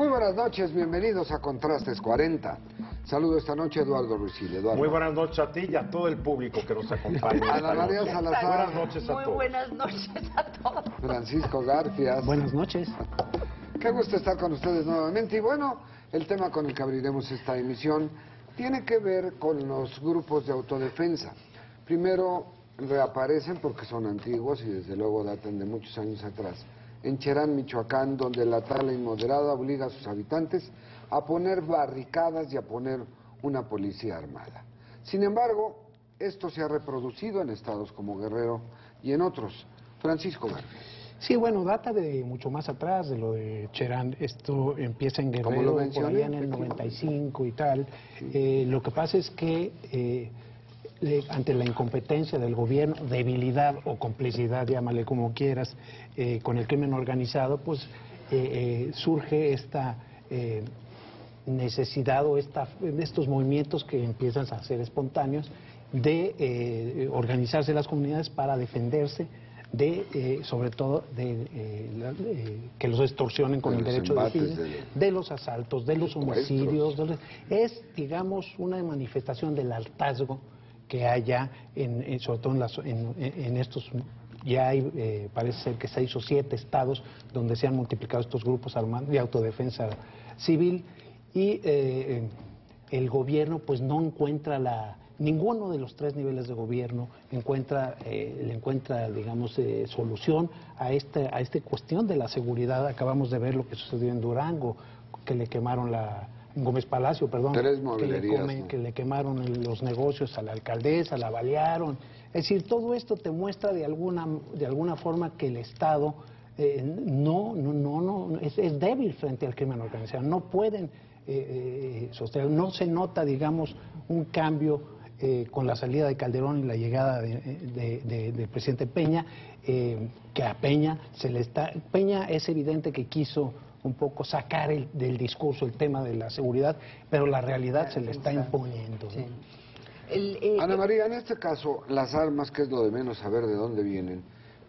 Muy buenas noches, bienvenidos a Contrastes 40. Saludo esta noche a Eduardo Ruiz-Gil. Eduardo. Muy buenas noches a ti y a todo el público que nos acompaña. Ana María Salazar. Buenas noches a todos. Muy buenas noches a todos. Francisco Garfias. Buenas noches. Qué gusto estar con ustedes nuevamente. Y bueno, el tema con el que abriremos esta emisión tiene que ver con los grupos de autodefensa. Primero, reaparecen porque son antiguos y desde luego datan de muchos años atrás. En Cherán, Michoacán, donde la tala inmoderada obliga a sus habitantes a poner barricadas y a poner una policía armada. Sin embargo, esto se ha reproducido en estados como Guerrero y en otros. Francisco Garfias. Sí, bueno, data de mucho más atrás de lo de Cherán. Esto empieza en Guerrero, por allá en el 95 y tal. Sí. Lo que pasa es que ante la incompetencia del gobierno, debilidad o complicidad, llámale como quieras, con el crimen organizado, pues surge esta necesidad o estos movimientos que empiezan a ser espontáneos de organizarse las comunidades para defenderse de, sobre todo, que los extorsionen con el derecho de vida, de los asaltos, de los homicidios. Es, digamos, una manifestación del hartazgo que haya, sobre todo en estos, ya hay, parece ser que 6 o 7 estados donde se han multiplicado estos grupos armados de autodefensa civil, y el gobierno pues no encuentra ninguno de los 3 niveles de gobierno le encuentra, digamos, solución a esta cuestión de la seguridad. Acabamos de ver lo que sucedió en Durango, que le quemaron en Gómez Palacio, perdón, que le quemaron los negocios a la alcaldesa, la balearon. Es decir, todo esto te muestra de alguna forma que el Estado es débil frente al crimen organizado. No pueden sostener, no se nota, digamos, un cambio con la salida de Calderón y la llegada del presidente Peña, que a Peña Peña es evidente que quiso un poco sacar del discurso el tema de la seguridad, pero la realidad se le está imponiendo. Sí. Ana María, en este caso, las armas, que es lo de menos saber de dónde vienen,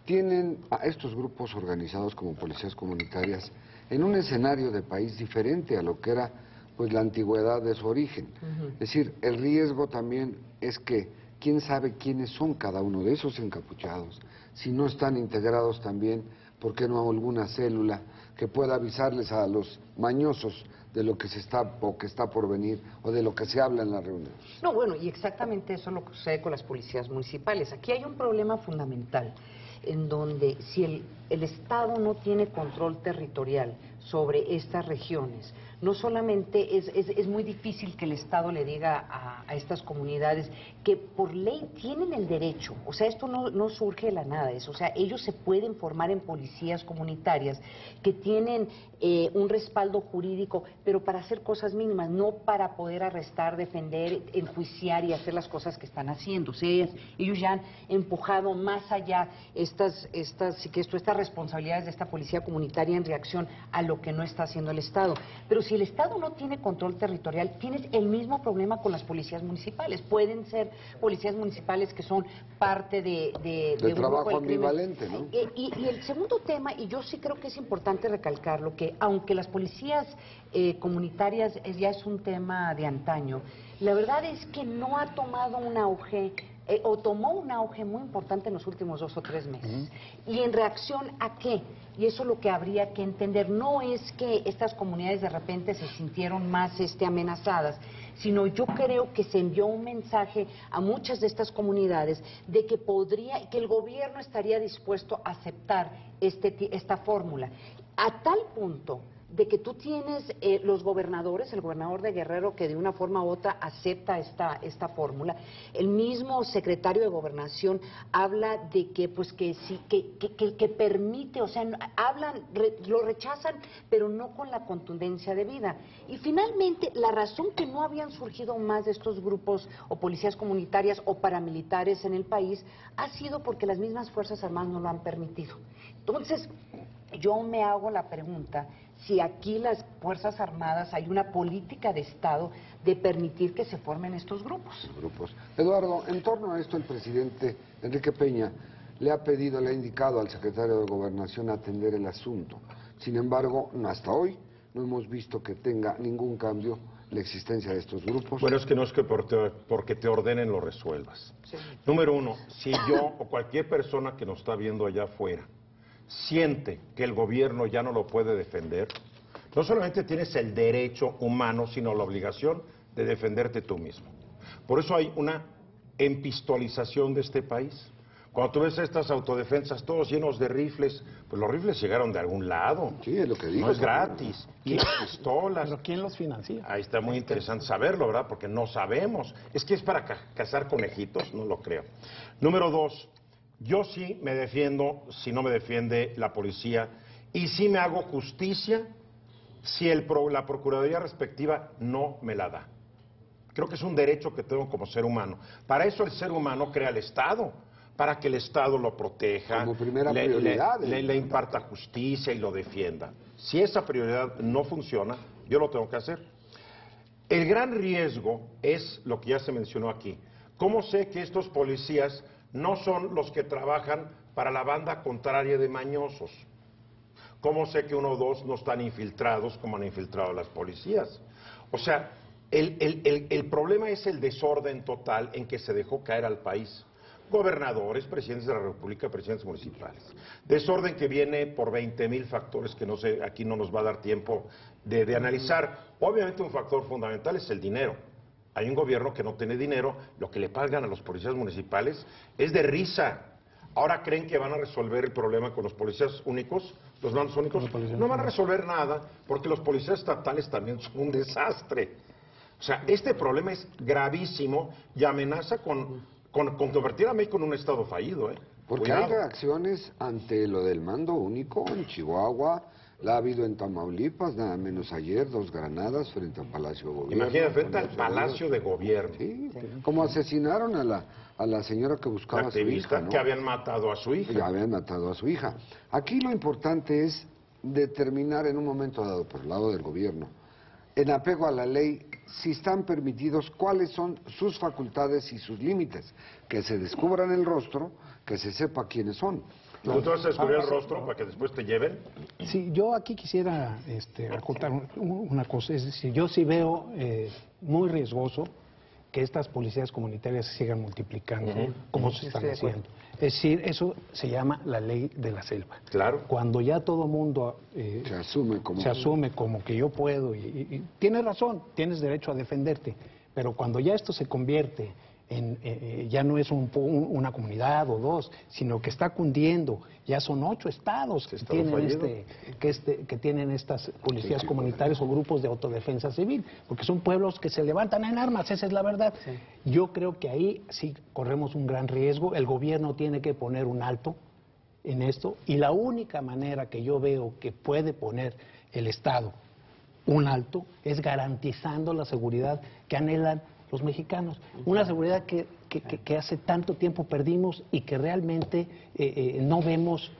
tienen a estos grupos organizados como policías comunitarias en un escenario de país diferente a lo que era pues la antigüedad de su origen. Es decir, el riesgo también es que quién sabe quiénes son cada uno de esos encapuchados, si no están integrados también, ¿por qué no alguna célula que pueda avisarles a los mañosos de lo que se está o que está por venir o de lo que se habla en la reunión? No, bueno, y exactamente eso es lo que sucede con las policías municipales. Aquí hay un problema fundamental en donde si el Estado no tiene control territorial sobre estas regiones, no solamente es muy difícil que el Estado le diga a estas comunidades que por ley tienen el derecho, o sea, esto no surge de la nada, o sea, ellos se pueden formar en policías comunitarias que tienen un respaldo jurídico, pero para hacer cosas mínimas, no para poder arrestar, defender, enjuiciar y hacer las cosas que están haciendo. O sea, ellos ya han empujado más allá estas responsabilidades de esta policía comunitaria en reacción a lo que no está haciendo el Estado. Pero si el Estado no tiene control territorial, tienes el mismo problema con las policías municipales. Pueden ser policías municipales que son parte de un trabajo ambivalente, ¿no? Y el segundo tema, y yo sí creo que es importante recalcarlo, que aunque las policías comunitarias ya es un tema de antaño, la verdad es que no ha tomado un auge o tomó un auge muy importante en los últimos 2 o 3 meses. ¿Y en reacción a qué? Y eso es lo que habría que entender. No es que estas comunidades de repente se sintieron más amenazadas, sino yo creo que se envió un mensaje a muchas de estas comunidades de que el gobierno estaría dispuesto a aceptar esta fórmula. A tal punto de que tú tienes los gobernadores, el gobernador de Guerrero que de una forma u otra acepta esta fórmula, el mismo secretario de Gobernación habla de que pues que sí, que permite, o sea, lo rechazan, pero no con la contundencia debida. Y finalmente, la razón que no habían surgido más de estos grupos o policías comunitarias o paramilitares en el país ha sido porque las mismas Fuerzas Armadas no lo han permitido. Entonces, yo me hago la pregunta si aquí las Fuerzas Armadas hay una política de Estado de permitir que se formen estos grupos. Eduardo, en torno a esto el presidente Enrique Peña le ha indicado al secretario de Gobernación atender el asunto. Sin embargo, hasta hoy no hemos visto que tenga ningún cambio la existencia de estos grupos. Bueno, es que no es que porque te ordenen lo resuelvas. Sí. Número uno, si yo o cualquier persona que nos está viendo allá afuera siente que el gobierno ya no lo puede defender, no solamente tienes el derecho humano, sino la obligación de defenderte tú mismo. Por eso hay una empistolización de este país. Cuando tú ves estas autodefensas todos llenos de rifles, pues los rifles llegaron de algún lado. Sí, es lo que digo. No es gratis. Y las pistolas. ¿Pero quién los financia? Ahí está muy interesante saberlo, ¿verdad? Porque no sabemos. Es que es para cazar conejitos, no lo creo. Número dos, yo sí me defiendo si no me defiende la policía y sí me hago justicia si la Procuraduría respectiva no me la da. Creo que es un derecho que tengo como ser humano. Para eso el ser humano crea el Estado, para que el Estado lo proteja, Como primera prioridad. le imparta justicia y lo defienda. Si esa prioridad no funciona, yo lo tengo que hacer. El gran riesgo es lo que ya se mencionó aquí. ¿Cómo sé que estos policías no son los que trabajan para la banda contraria de mañosos? ¿Cómo sé que uno o dos no están infiltrados como han infiltrado las policías? O sea, el problema es el desorden total en que se dejó caer al país. Gobernadores, presidentes de la República, presidentes municipales. Desorden que viene por 20,000 factores que no sé, aquí no nos va a dar tiempo de analizar. Obviamente un factor fundamental es el dinero. Hay un gobierno que no tiene dinero, lo que le pagan a los policías municipales es de risa. Ahora creen que van a resolver el problema con los policías únicos, los mandos únicos. No van a resolver nada, porque los policías estatales también son un desastre. O sea, este problema es gravísimo y amenaza con convertir a México en un estado fallido, ¿eh? Porque Cuidado. hay reacciones ante lo del mando único en Chihuahua, la ha habido en Tamaulipas, nada menos ayer, 2 granadas frente al Palacio de Gobierno. Imagínate, frente al Palacio de Gobierno. Sí, como asesinaron a la señora que buscaba a su Activista hija, ¿no? que habían matado a su hija. Ya habían matado a su hija. Aquí lo importante es determinar en un momento dado, por el lado del gobierno, en apego a la ley, si están permitidos, cuáles son sus facultades y sus límites. Que se descubran el rostro, que se sepa quiénes son. ¿Tú te vas a descubrir el rostro para que después te lleven? Sí, yo aquí quisiera acotar una cosa. Es decir, yo sí veo muy riesgoso que estas policías comunitarias se sigan multiplicando como se están haciendo. Es decir, eso se llama la ley de la selva. Claro. Cuando ya todo mundo Se asume como que yo puedo, y tienes razón, tienes derecho a defenderte, pero cuando ya esto se convierte en, ya no es una comunidad o 2, sino que está cundiendo, ya son 8 estados que tienen estas policías comunitarias o grupos de autodefensa civil, porque son pueblos que se levantan en armas, esa es la verdad. Sí. Yo creo que ahí sí corremos un gran riesgo, el gobierno tiene que poner un alto en esto, y la única manera que yo veo que puede poner el Estado un alto es garantizando la seguridad que anhelan los mexicanos, una seguridad que hace tanto tiempo perdimos y que realmente no vemos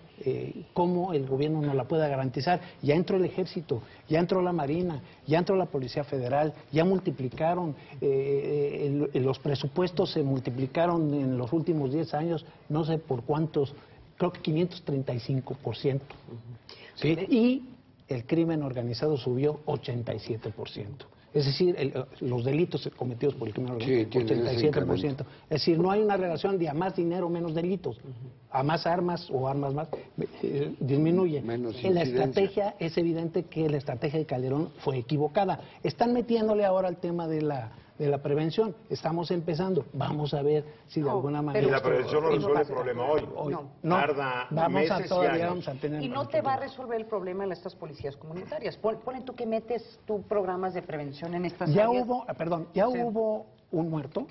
cómo el gobierno nos la pueda garantizar. Ya entró el Ejército, ya entró la Marina, ya entró la Policía Federal, ya multiplicaron, los presupuestos se multiplicaron en los últimos 10 años, no sé por cuántos, creo que 535%. ¿Sí? Y el crimen organizado subió 87%. Es decir, los delitos cometidos por el crimen organizado, 87%. Es decir, no hay una relación de a más dinero, menos delitos. A más armas o armas más, disminuye. En la estrategia, es evidente que la estrategia de Calderón fue equivocada. Están metiéndole ahora al tema de la prevención. Estamos empezando. Vamos a ver si de alguna manera... Y la prevención no resuelve el problema hoy. No, tarda meses y años. Y no te va a resolver el problema en estas policías comunitarias. Ponen tú que metes tú programas de prevención en estas áreas. Hubo un muerto,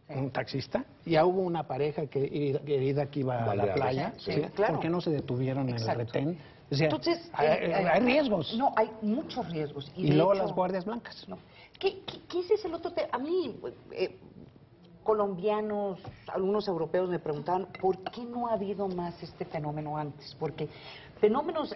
un taxista, ya hubo una pareja herida que iba a la playa. Sí, claro. ¿Por qué no se detuvieron en el retén? O sea, entonces, hay riesgos. No, hay muchos riesgos. Y luego las guardias blancas. No. ¿Qué es el otro tema? A mí, colombianos, algunos europeos me preguntaban, ¿por qué no ha habido más este fenómeno antes? Porque fenómenos,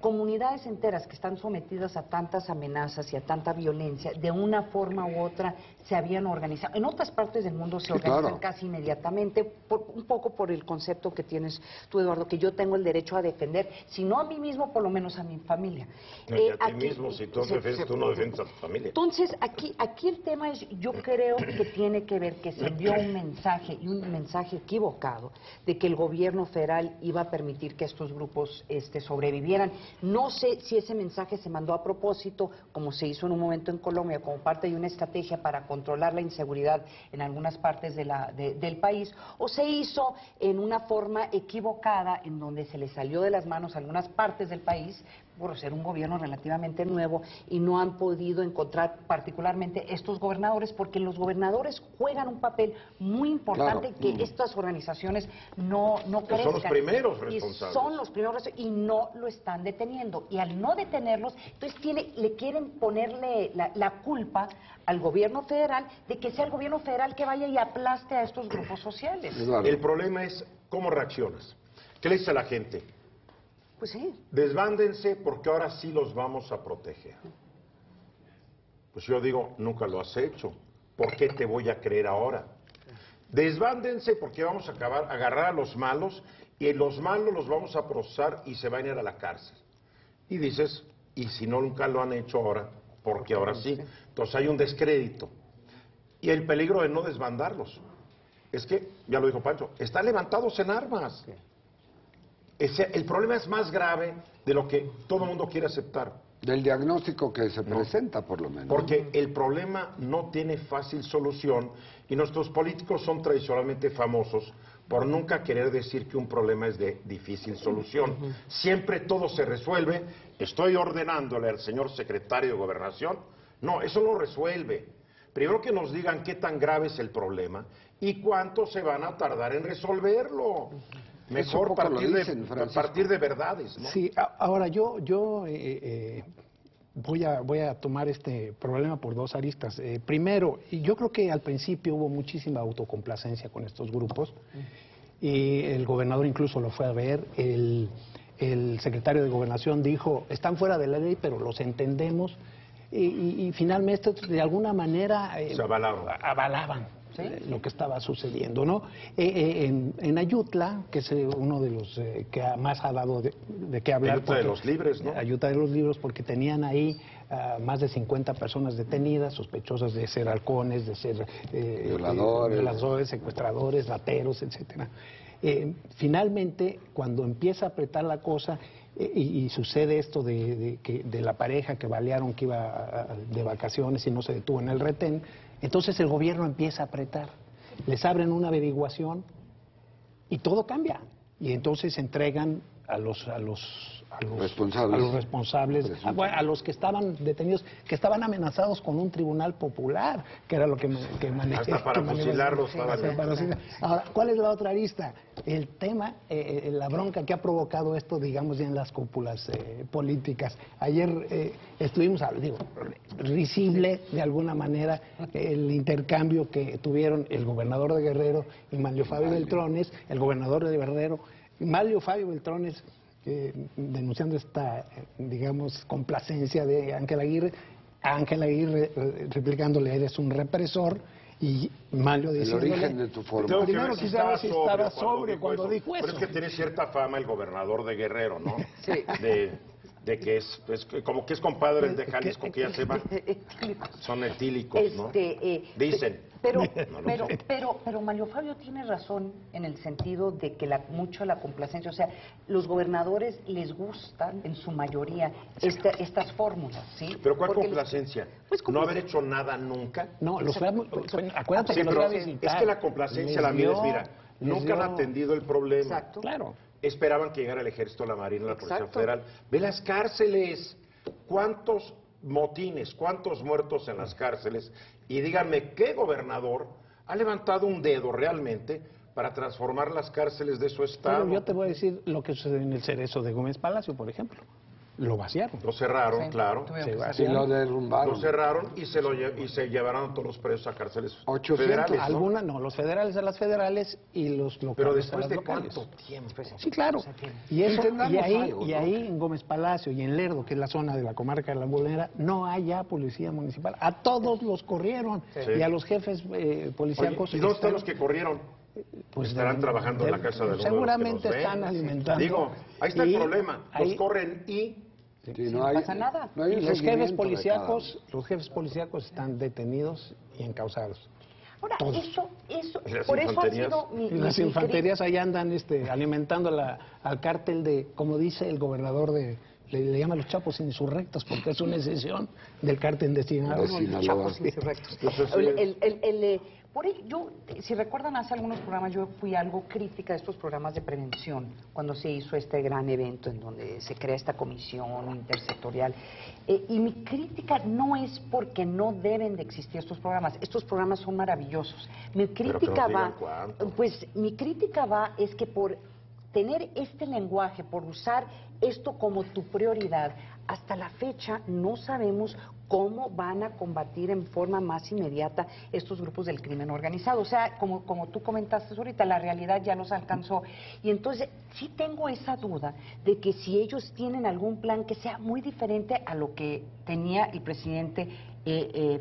comunidades enteras que están sometidas a tantas amenazas y a tanta violencia, de una forma u otra se habían organizado. En otras partes del mundo se organizan casi inmediatamente, un poco por el concepto que tienes tú, Eduardo, que yo tengo el derecho a defender, si no a mí mismo, por lo menos a mi familia. Y a ti mismo, si tú defiendes, tú no defiendes a tu familia. Entonces, aquí el tema es, yo creo que tiene que ver que se envió un mensaje, y un mensaje equivocado, de que el gobierno federal iba a permitir que estos grupos sobrevivieran. No sé si ese mensaje se mandó a propósito, como se hizo en un momento en Colombia, como parte de una estrategia para controlar la inseguridad en algunas partes del país, o se hizo en una forma equivocada, en donde se le salió de las manos a algunas partes del país, por ser un gobierno relativamente nuevo, y no han podido encontrar particularmente estos gobernadores, porque los gobernadores juegan un papel muy importante, que estas organizaciones no crezcan. Son los primeros responsables. Son los primeros y no lo están deteniendo. Y al no detenerlos, entonces le quieren ponerle la culpa al gobierno federal de que sea el gobierno federal que vaya y aplaste a estos grupos sociales. El problema es cómo reaccionas. ¿Qué le dice a la gente? Pues sí. Desbándense porque ahora sí los vamos a proteger. Pues yo digo, nunca lo has hecho. ¿Por qué te voy a creer ahora? Desbándense porque vamos a agarrar a los malos y los malos los vamos a procesar y se van a ir a la cárcel. Y dices, y si no nunca lo han hecho ahora, porque ahora sí. Entonces hay un descrédito. Y el peligro de no desbandarlos es que, ya lo dijo Pancho, están levantados en armas. El problema es más grave de lo que todo el mundo quiere aceptar. Del diagnóstico que se presenta, por lo menos. Porque el problema no tiene fácil solución y nuestros políticos son tradicionalmente famosos por nunca querer decir que un problema es de difícil solución. Siempre todo se resuelve. Estoy ordenándole al señor secretario de Gobernación. No, eso lo resuelve. Primero que nos digan qué tan grave es el problema y cuánto se van a tardar en resolverlo. Mejor partir de verdades, ¿no? Sí, ahora yo voy a tomar este problema por dos aristas. Primero, yo creo que al principio hubo muchísima autocomplacencia con estos grupos y el gobernador incluso lo fue a ver. El secretario de Gobernación dijo, están fuera de la ley, pero los entendemos. Y finalmente, de alguna manera, se avalaban. ¿Sí? Lo que estaba sucediendo, ¿no? En Ayutla, que es uno de los que más ha dado de qué hablar. Ayutla de los Libres, ¿no? Ayutla de los Libres, porque tenían ahí más de 50 personas detenidas, sospechosas de ser halcones, de ser violadores, secuestradores, rateros, etcétera. Finalmente, cuando empieza a apretar la cosa, y sucede esto de la pareja que balearon, que iba de vacaciones y no se detuvo en el retén, entonces el gobierno empieza a apretar. Les abren una averiguación y todo cambia. Y entonces entregan a los responsables, a los que estaban detenidos, que estaban amenazados con un tribunal popular, que era lo que manejaba. Hasta para fusilarlos. Ahora, ¿cuál es la otra arista? El tema, la bronca que ha provocado esto, digamos, ya en las cúpulas políticas. Ayer estuvimos, risible de alguna manera el intercambio que tuvieron el gobernador de Guerrero y Manlio Fabio Beltrones, el gobernador de Guerrero, Manlio Fabio Beltrones, denunciando esta, digamos, complacencia de Ángel Aguirre, replicándole, eres un represor, y Manlio diciéndole... El origen de tu forma. Primero quizás estaba sobrio cuando dijo eso. Pero es que tiene cierta fama el gobernador de Guerrero, ¿no? Sí. De que es como que es compadre de Jalisco, que ya se va. Son etílicos, ¿no? Dicen. Pero Manlio Fabio tiene razón en el sentido de que mucho la complacencia, o sea, los gobernadores les gustan en su mayoría estas fórmulas, ¿sí? Pero ¿cuál complacencia? ¿No haber hecho nada nunca? No, acuérdate que pero es que la complacencia la mides, mira, nunca han atendido el problema. Exacto. Claro. Esperaban que llegara el Ejército, la Marina, la Policía Federal. Ve las cárceles. ¿Cuántos motines, cuántos muertos en las cárceles? Y díganme, ¿qué gobernador ha levantado un dedo realmente para transformar las cárceles de su estado? Pero yo te voy a decir lo que sucede en el Cerezo de Gómez Palacio, por ejemplo. lo vaciaron. Lo cerraron, Sí, claro. tuvieron Se que vaciaron. Y lo derrumbaron. Lo cerraron y se llevaron a todos los presos a cárceles 800. federales, ¿no? Algunas, no, los federales a las federales y los locales Pero a después las de locales. cuánto tiempo. Sí, claro. Y eso, Entendamos algo, y ¿no? ahí en Gómez Palacio y en Lerdo, que es la zona de la comarca de La Bolera, no hay ya policía municipal. A todos los corrieron. Sí. Y a los jefes Oye, policíacos. ¿y dónde están los que corrieron? Pues Estarán trabajando en la casa de uno de los que seguramente los ven. están alimentando. Digo, ahí está el Y problema. Los ahí- corren y... Sí, no pasa nada. No hay Y un los seguimiento jefes de policíacos, están detenidos y encausados. Ahora, Todos. eso, ¿Y las por eso ha infanterías? sido mi... Y las infanterías ahí andan alimentando al cártel de, como dice el gobernador le llaman los chapos insurrectos porque es una excepción del cártel de Sinaloa. De Sinaloa. Chapos insurrectos. Yo, si recuerdan, hace algunos programas yo fui algo crítica de estos programas de prevención, cuando se hizo este gran evento en donde se crea esta comisión intersectorial. Y mi crítica no es porque no deben de existir estos programas son maravillosos. Mi crítica digan cuánto. mi crítica va es que por tener este lenguaje, por usar esto como tu prioridad, hasta la fecha no sabemos cómo van a combatir en forma más inmediata estos grupos del crimen organizado. O sea, como tú comentaste ahorita, la realidad ya los alcanzó. Y entonces sí tengo esa duda de que si ellos tienen algún plan que sea muy diferente a lo que tenía el presidente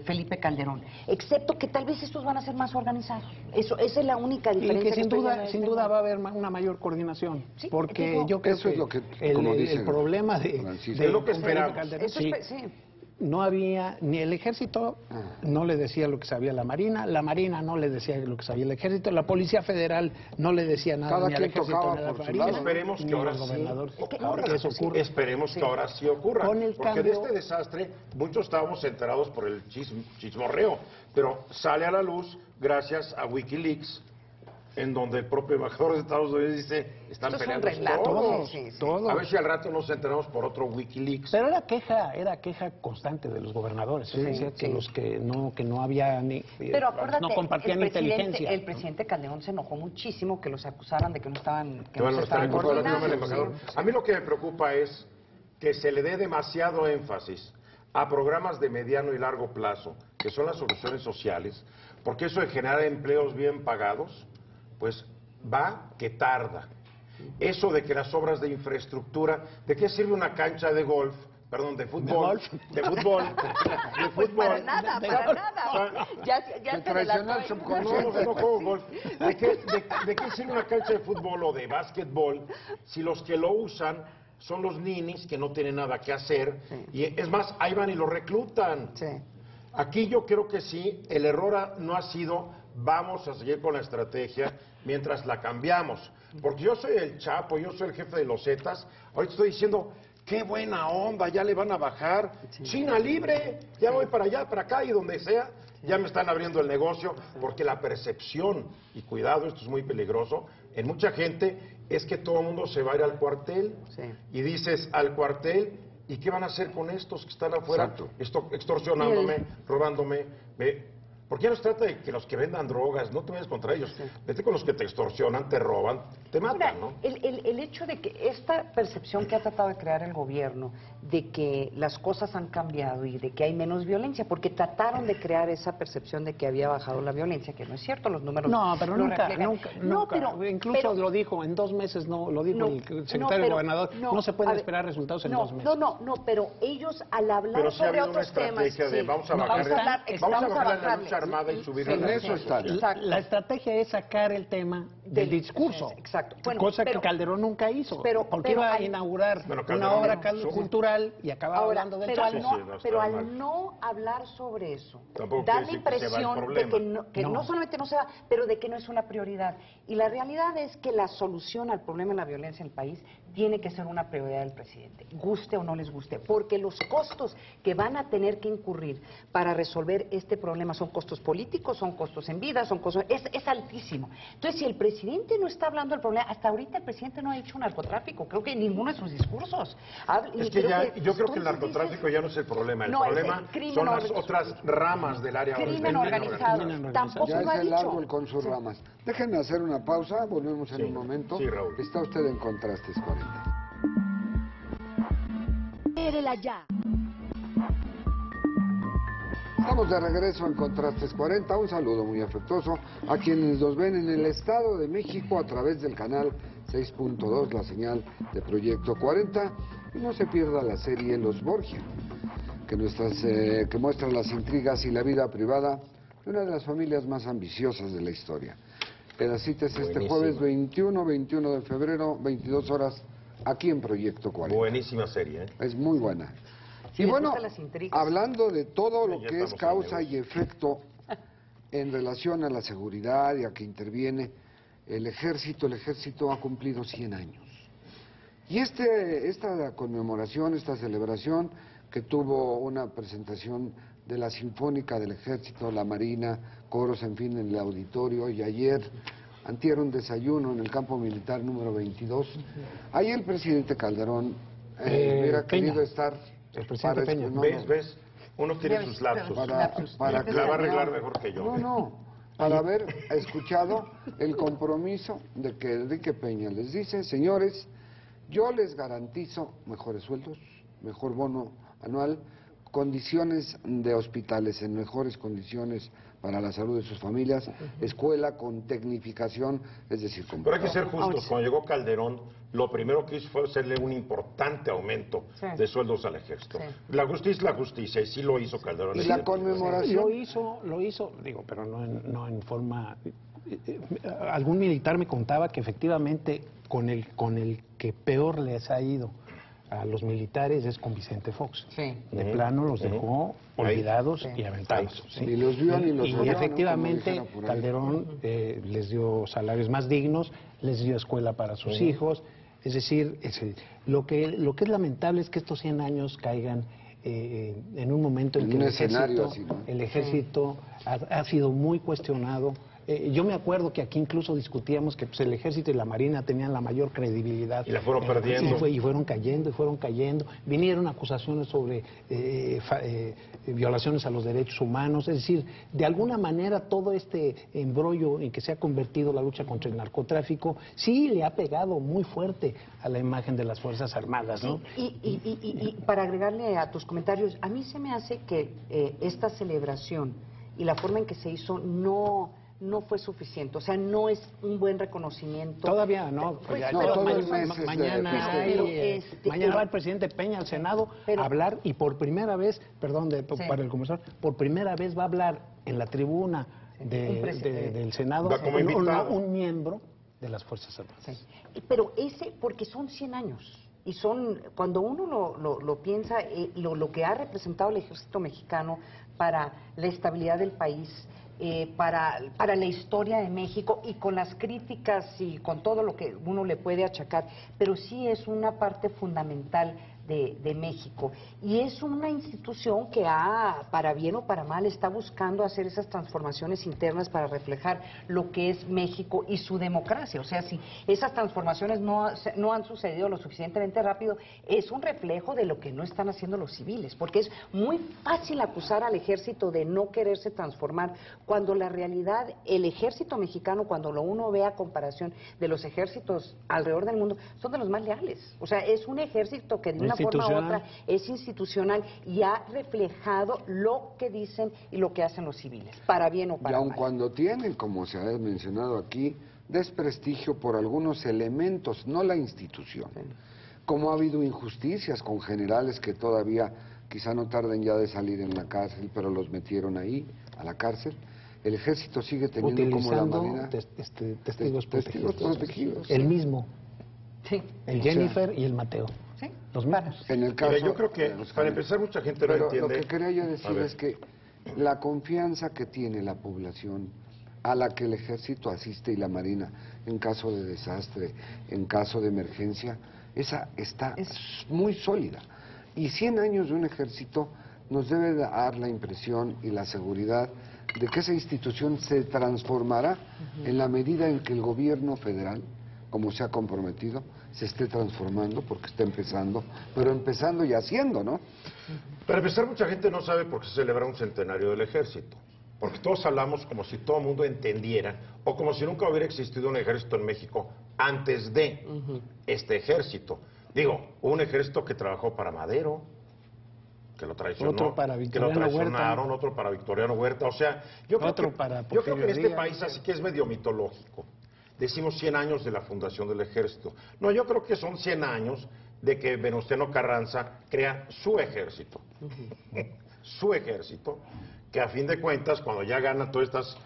Felipe Calderón, excepto que tal vez estos van a ser más organizados. Esa es la única Y diferencia. que sin estoy duda, viendo sin este duda momento. va a haber una mayor coordinación, Sí, porque digo, yo creo eso es que lo que, como dice el problema de Francisco. Es lo que con Felipe esperamos. Calderón, Eso sí, sí. no había, ni el ejército no le decía lo que sabía la Marina no le decía lo que sabía el ejército, la Policía Federal no le decía nada Cada ni al quien ejército tocaba ni a la por su Marina, lado. Esperemos ni que ahora al sí gobernador. ocurra. Que eso ocurra. Esperemos que ahora sí ocurra. Con el Porque cambio- de este desastre muchos estábamos enterados por el chismorreo, pero sale a la luz gracias a Wikileaks, en donde el propio embajador de Estados Unidos dice, están Esto es un peleando relato. todos. Sí, sí. Todos. A ver si al rato nos enteramos por otro Wikileaks. Pero era queja constante de los gobernadores. Decía que sí. los que no había ni Pero acuérdate, no compartían inteligencia. el presidente Calderón se enojó muchísimo que los acusaran de que no estaban, que Bueno, no se estaban está en contra del coordinando. embajador. A mí lo que me preocupa es que se le dé demasiado énfasis a programas de mediano y largo plazo, que son las soluciones sociales, porque eso de generar empleos bien pagados, pues va que tarda. Eso de que las obras de infraestructura, ¿de qué sirve una cancha de golf? Perdón, de fútbol. De fútbol. De Pues fútbol. para nada, para nada. Ya Que te traicionó al delató. subconsciente. No juego golf. ¿De qué sirve una cancha de fútbol o de básquetbol si los que lo usan son los ninis que no tienen nada que hacer? Y es más, ahí van y lo reclutan. Sí. Aquí yo creo que sí, el error no ha sido vamos a seguir con la estrategia mientras la cambiamos. Porque yo soy el Chapo, yo soy el jefe de los Zetas, ahorita estoy diciendo, qué buena onda, ya le van a bajar, China libre, ya voy para allá, para acá y donde sea, ya me están abriendo el negocio, porque la percepción, y cuidado, esto es muy peligroso, en mucha gente es que todo el mundo se va a ir al cuartel, Sí. y dices al cuartel, ¿y qué van a hacer con estos que están afuera? Exacto. Extorsionándome, robándome. ¿Por qué no se trata de que los que vendan drogas, no te vayas contra ellos? Vete con los que te extorsionan, te roban, te Mira, matan, ¿no? el hecho de que esta percepción que ha tratado de crear el gobierno de que las cosas han cambiado y de que hay menos violencia, porque trataron de crear esa percepción de que había bajado la violencia, que no es cierto, los números No, pero lo nunca, reflejan. nunca, No, nunca. Incluso pero- lo dijo, en 2 meses lo dijo No, el secretario pero- del gobernador, no se a pueden ver, esperar resultados en no, 2 meses. No, pero ellos al hablar Pero sí ha sobre habido una otros temas... estrategia de sí, vamos a no, bajarle, vamos a la bajarle. lucha armada y subirle En la eso está. Exacto. La estrategia es sacar el tema del discurso, Exacto. Bueno, cosa pero- que Calderón nunca hizo, pero- porque pero iba a al- inaugurar Bueno, una Calderón obra hizo. cultural y acababa Ahora, hablando del pero Chapo. al no, Sí, no, pero está al mal. no hablar sobre eso, Tampoco da quiere la decir que se va el impresión de problema. que no solamente no se va, pero de que no es una prioridad. Y la realidad es que la solución al problema de la violencia en el país tiene que ser una prioridad del presidente, guste o no les guste, porque los costos que van a tener que incurrir para resolver este problema son costos políticos, son costos en vida, son costos... Es altísimo. Entonces, si el presidente no está hablando del problema, hasta ahorita el presidente no ha dicho narcotráfico, creo que en ninguno de sus discursos. Es que yo creo que el narcotráfico ya no es el problema. El No, es problema el crimen son las organizado. otras ramas del área Crimen del organizado. Crimen organizado. Tampoco Ya lo ha es el dicho. árbol con sus ramas. Déjenme hacer una pausa, volvemos en Sí, un momento. sí, Raúl. Está usted en Contrastes 40. Érela ya. Estamos de regreso en Contrastes 40. Un saludo muy afectuoso a quienes nos ven en el Estado de México a través del canal 6.2, la señal de Proyecto 40. Y no se pierda la serie Los Borgia, que muestra las intrigas y la vida privada de una de las familias más ambiciosas de la historia. Pedacito es este jueves 21 de febrero, 22 horas, aquí en Proyecto 40. Buenísima serie, ¿eh? Es muy buena. Sí, Y bueno, las intrigas. hablando de todo lo Ya que es estamos causa amigos. y efecto en relación a la seguridad y a que interviene el ejército ha cumplido 100 años. Y esta conmemoración, esta celebración que tuvo una presentación de la Sinfónica del Ejército, la Marina, coros, en fin, en el auditorio, y antier un desayuno en el campo militar número 22. Ahí el presidente Calderón hubiera Peña. querido estar. El presidente Peña. ¿Ves? Uno tiene sus lapsus. Para la va a arreglar mejor que yo. Para haber escuchado el compromiso de que Enrique Peña les dice: señores, yo les garantizo mejores sueldos, mejor bono anual, condiciones de hospitales en mejores condiciones para la salud de sus familias, escuela con tecnificación, es decir, con... Pero hay que ser justos. Cuando llegó Calderón, lo primero que hizo fue hacerle un importante aumento de sueldos al ejército. La justicia es la justicia, y sí lo hizo Calderón. Y la conmemoración... Lo hizo, digo, pero no en forma... algún militar me contaba que efectivamente con el que peor les ha ido a los militares es con Vicente Fox. De plano los dejó olvidados y aventados. Ni los vio ni los oyó, y efectivamente ¿no? Como dijera por ahí. Calderón les dio salarios más dignos, les dio escuela para sus hijos. Es decir, lo que es lamentable es que estos 100 años caigan en un momento en que el ejército ha sido muy cuestionado. Yo me acuerdo que aquí incluso discutíamos que pues, el ejército y la marina tenían la mayor credibilidad. Y la fueron perdiendo. Y fueron cayendo. Vinieron acusaciones sobre violaciones a los derechos humanos. Es decir, de alguna manera todo este embrollo en que se ha convertido la lucha contra el narcotráfico sí le ha pegado muy fuerte a la imagen de las Fuerzas Armadas, ¿no? Y para agregarle a tus comentarios, a mí se me hace que esta celebración y la forma en que se hizo no fue suficiente, o sea, no es un buen reconocimiento. Todavía no, Pues, ya, no, pero todo el mes es mañana mañana va el presidente Peña al Senado a hablar y por primera vez, para el conversar, por primera vez va a hablar en la tribuna del Senado un miembro de las Fuerzas Armadas. Pero porque son 100 años. Y cuando uno lo piensa, lo que ha representado el ejército mexicano para la estabilidad del país, para la historia de México, y con las críticas y con todo lo que uno le puede achacar, pero sí es una parte fundamental de México. Y es una institución que para bien o para mal, está buscando hacer esas transformaciones internas para reflejar lo que es México y su democracia. O sea, si esas transformaciones no han sucedido lo suficientemente rápido, es un reflejo de lo que no están haciendo los civiles, porque es muy fácil acusar al ejército de no quererse transformar, cuando la realidad, el ejército mexicano, cuando uno ve a comparación de los ejércitos alrededor del mundo, son de los más leales. O sea, es un ejército que de una forma u otra es institucional y ha reflejado lo que dicen y lo que hacen los civiles, para bien o para mal. Y aun cuando tienen, como se ha mencionado aquí, desprestigio por algunos elementos, no la institución. Como ha habido injusticias con generales que todavía quizá no tarden ya de salir en la cárcel, pero los metieron ahí, a la cárcel. El ejército sigue teniendo como la marina testigos protegidos. El mismo. Sí. El Jennifer y el Mateo. Sí. Los mismos. En el caso, yo creo que para empezar mucha gente no entiende. Lo que quería yo decir es que la confianza que tiene la población a la que el ejército asiste y la marina en caso de desastre, en caso de emergencia, esa está muy sólida. Y 100 años de un ejército nos debe dar la impresión y la seguridad de que esa institución se transformará en la medida en que el gobierno federal, como se ha comprometido, se esté transformando, porque está empezando, pero empezando y haciendo, ¿no? Para empezar, mucha gente no sabe por qué se celebra un centenario del ejército. Porque todos hablamos como si todo el mundo entendiera, o como si nunca hubiera existido un ejército en México antes de este ejército. Digo, un ejército que trabajó para Madero, que lo traicionó, otro para que lo Victoriano traicionaron, Huerta. otro para Victoriano Huerta. O sea, yo creo Otro que, para yo creo que en Porfirio este Díaz. país así que es medio mitológico. Decimos 100 años de la fundación del ejército. No, yo creo que son 100 años de que Venustiano Carranza crea su ejército. Su ejército, que a fin de cuentas, cuando ya gana todas estas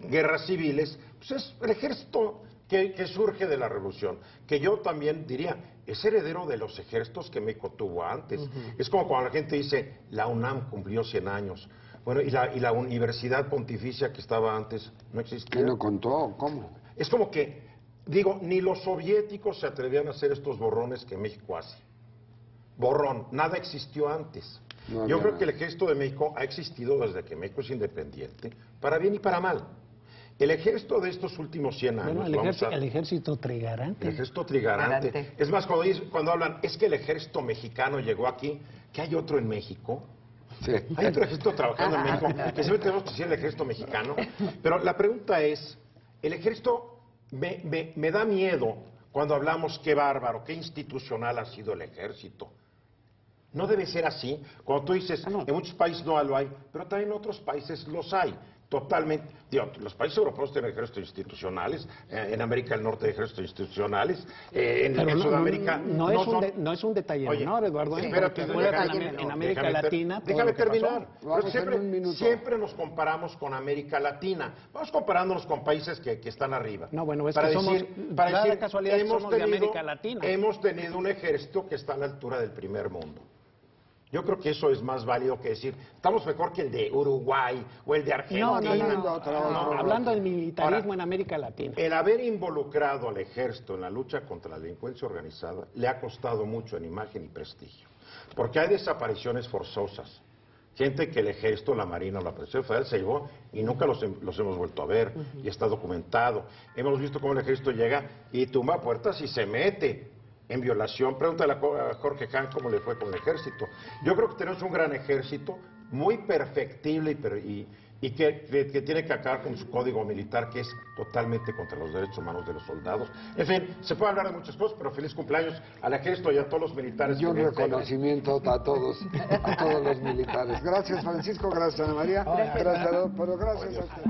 guerras civiles, pues es el ejército que surge de la revolución, que yo también diría, es heredero de los ejércitos que México tuvo antes. Es como cuando la gente dice, la UNAM cumplió 100 años. Bueno, y la Universidad Pontificia que estaba antes no existía. ¿Quién lo contó? ¿Cómo? Es como que, digo, ni los soviéticos se atrevían a hacer estos borrones que México hace. Borrón, nada existió antes. No Yo había creo nada. que el ejército de México ha existido desde que México es independiente, para bien y para mal. El ejército de estos últimos 100 años... Bueno, el ejército trigarante. El ejército trigarante. Garante. Es más, cuando hablan, es que el ejército mexicano llegó aquí, ¿que hay otro en México? Sí. Hay otro ejército trabajando en México, que siempre tenemos que decir el ejército mexicano. Pero la pregunta es, el ejército me da miedo cuando hablamos qué bárbaro, qué institucional ha sido el ejército. No debe ser así. Cuando tú dices, en muchos países no lo hay, pero también en otros países los hay. Totalmente. Digo, los países europeos tienen ejércitos institucionales, en América del Norte hay ejércitos institucionales, en Sudamérica no es un detalle Oye, menor, Eduardo. espérate, Porque déjame- en América déjame Latina... todo Déjame lo que pasó. terminar. Vamos Pero en un minuto. siempre nos comparamos con América Latina. Vamos comparándonos con países que están arriba. No, bueno, es para que somos, decir, para da la decir, casualidad que somos de América Latina. hemos tenido un ejército que está a la altura del primer mundo. Yo creo que eso es más válido que decir, estamos mejor que el de Uruguay o el de Argentina. No, hablando del militarismo Ahora, en América Latina. el haber involucrado al ejército en la lucha contra la delincuencia organizada le ha costado mucho en imagen y prestigio. Porque hay desapariciones forzosas. Gente que el ejército, la marina o la Policía Federal se llevó y nunca los hemos vuelto a ver. Y está documentado. Hemos visto cómo el ejército llega y tumba puertas y se mete en violación. Pregúntale a Jorge Hahn cómo le fue con el ejército. Yo creo que tenemos un gran ejército, muy perfectible y que tiene que acabar con su código militar, que es totalmente contra los derechos humanos de los soldados. En fin, se puede hablar de muchas cosas, pero feliz cumpleaños al ejército y a todos los militares. Y un que me integran. reconocimiento a todos los militares. Gracias, Francisco. Gracias, Ana María. Gracias, pero gracias a usted.